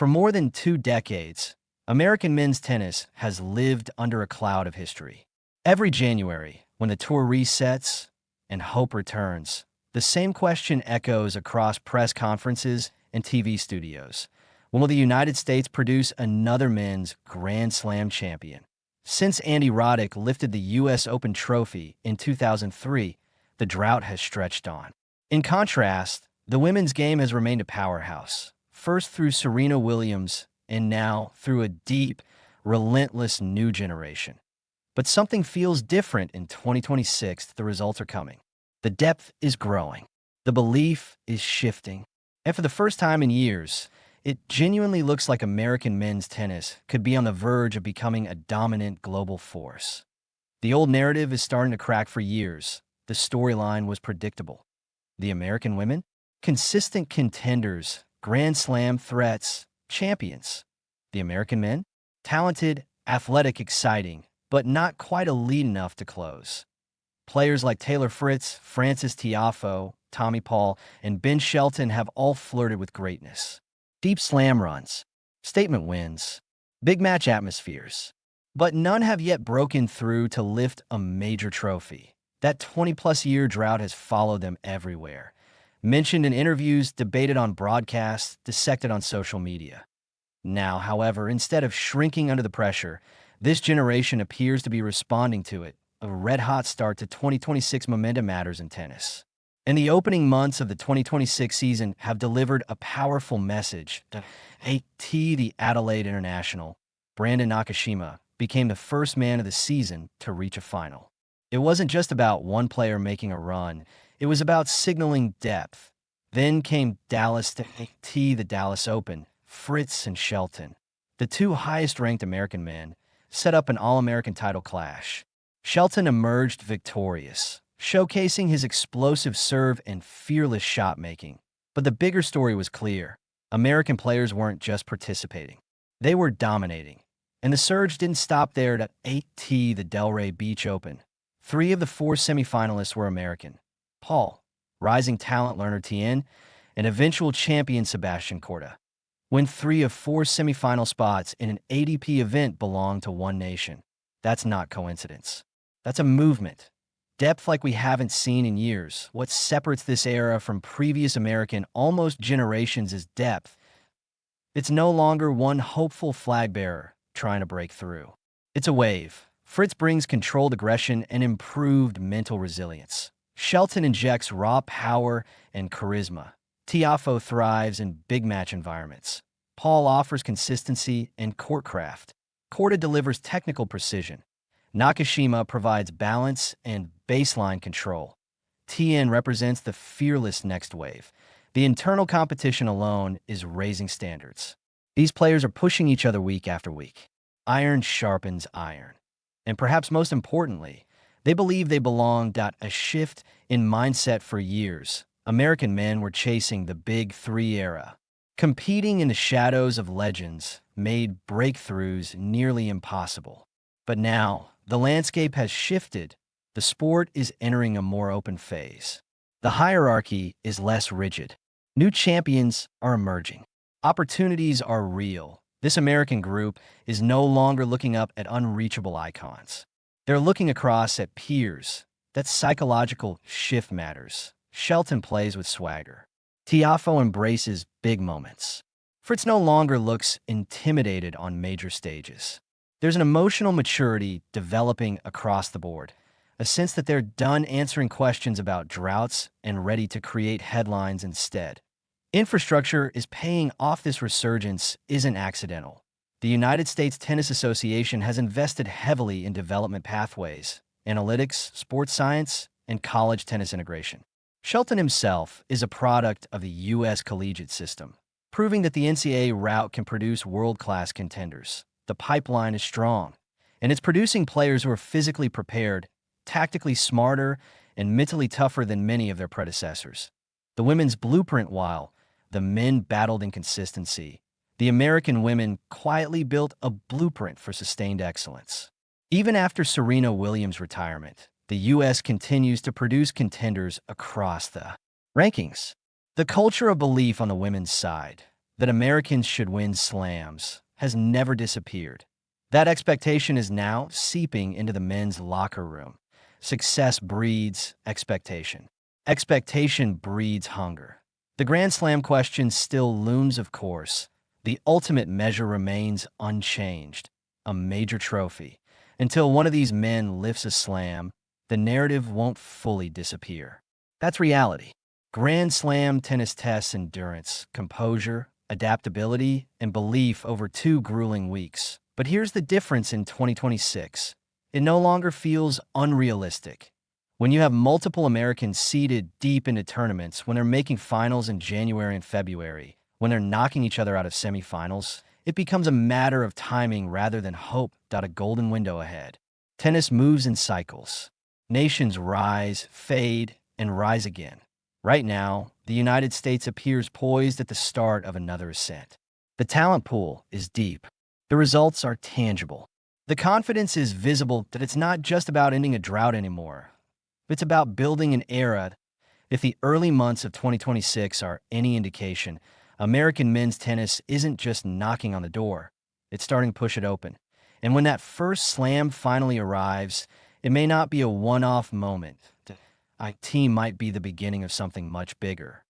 For more than 2 decades, American men's tennis has lived under a cloud of history. Every January, when the tour resets and hope returns, the same question echoes across press conferences and TV studios. When will the United States produce another men's Grand Slam champion? Since Andy Roddick lifted the U.S. Open trophy in 2003, the drought has stretched on. In contrast, the women's game has remained a powerhouse, first through Serena Williams and now through a deep, relentless new generation. But something feels different in 2026. The results are coming. The depth is growing. The belief is shifting. And for the first time in years, it genuinely looks like American men's tennis could be on the verge of becoming a dominant global force. The old narrative is starting to crack. For years, the storyline was predictable. The American women? Consistent contenders, Grand Slam threats, champions. The American men? Talented, athletic, exciting, but not quite elite enough to close. Players like Taylor Fritz, Frances Tiafoe, Tommy Paul, and Ben Shelton have all flirted with greatness. Deep slam runs, statement wins, big match atmospheres. But none have yet broken through to lift a major trophy. That 20-plus-year drought has followed them everywhere. Mentioned in interviews, debated on broadcasts, dissected on social media. Now, however, instead of shrinking under the pressure, this generation appears to be responding to it. A red-hot start to 2026. Momentum matters in tennis. And the opening months of the 2026 season have delivered a powerful message. The Adelaide International, Brandon Nakashima, became the first man of the season to reach a final. It wasn't just about one player making a run. It was about signaling depth. Then came the Dallas Open, Fritz and Shelton. The two highest-ranked American men set up an All-American title clash. Shelton emerged victorious, showcasing his explosive serve and fearless shot-making. But the bigger story was clear. American players weren't just participating. They were dominating. And the surge didn't stop there at the Delray Beach Open. 3 of the 4 semifinalists were American. Paul, rising talent learner Tien, and eventual champion Sebastian Korda. When 3 of 4 semifinal spots in an ATP event belong to one nation. That's not coincidence. That's a movement. Depth like we haven't seen in years. What separates this era from previous American almost generations is depth. It's no longer one hopeful flag bearer trying to break through. It's a wave. Fritz brings controlled aggression and improved mental resilience. Shelton injects raw power and charisma. Tiafoe thrives in big match environments. Paul offers consistency and courtcraft. Korda delivers technical precision. Nakashima provides balance and baseline control. Tien represents the fearless next wave. The internal competition alone is raising standards. These players are pushing each other week after week. Iron sharpens iron. And perhaps most importantly, they believe they belong. A shift in mindset. For years, American men were chasing the Big Three era. Competing in the shadows of legends made breakthroughs nearly impossible. But now, the landscape has shifted. The sport is entering a more open phase. The hierarchy is less rigid. New champions are emerging. Opportunities are real. This American group is no longer looking up at unreachable icons. They're looking across at peers. That psychological shift matters. Shelton plays with swagger. Tiafoe embraces big moments. Fritz no longer looks intimidated on major stages. There's an emotional maturity developing across the board, a sense that they're done answering questions about droughts and ready to create headlines instead. Infrastructure is paying off. This resurgence isn't accidental. The United States Tennis Association has invested heavily in development pathways, analytics, sports science, and college tennis integration. Shelton himself is a product of the U.S. collegiate system, proving that the NCAA route can produce world-class contenders. The pipeline is strong, and it's producing players who are physically prepared, tactically smarter, and mentally tougher than many of their predecessors. The women's blueprint, while the men battled inconsistency, the American women quietly built a blueprint for sustained excellence. Even after Serena Williams' retirement, the U.S. continues to produce contenders across the rankings. The culture of belief on the women's side. that Americans should win slams has never disappeared. That expectation is now seeping into the men's locker room. Success breeds expectation. Expectation breeds hunger. The Grand Slam question still looms, of course. The ultimate measure remains unchanged, a major trophy. Until one of these men lifts a slam, the narrative won't fully disappear. That's reality. Grand Slam tennis tests endurance, composure, adaptability, and belief over 2 grueling weeks. But here's the difference in 2026. It no longer feels unrealistic. When you have multiple Americans seeded deep into tournaments, when they're making finals in January and February, when they're knocking each other out of semifinals, it becomes a matter of timing rather than hope. A golden window ahead. Tennis moves in cycles. Nations rise, fade, and rise again. Right now, the United States appears poised at the start of another ascent. The talent pool is deep. The results are tangible. The confidence is visible that it's not just about ending a drought anymore. It's about building an era. If the early months of 2026 are any indication, American men's tennis isn't just knocking on the door. It's starting to push it open. And when that first slam finally arrives, it may not be a one-off moment. A team might be the beginning of something much bigger.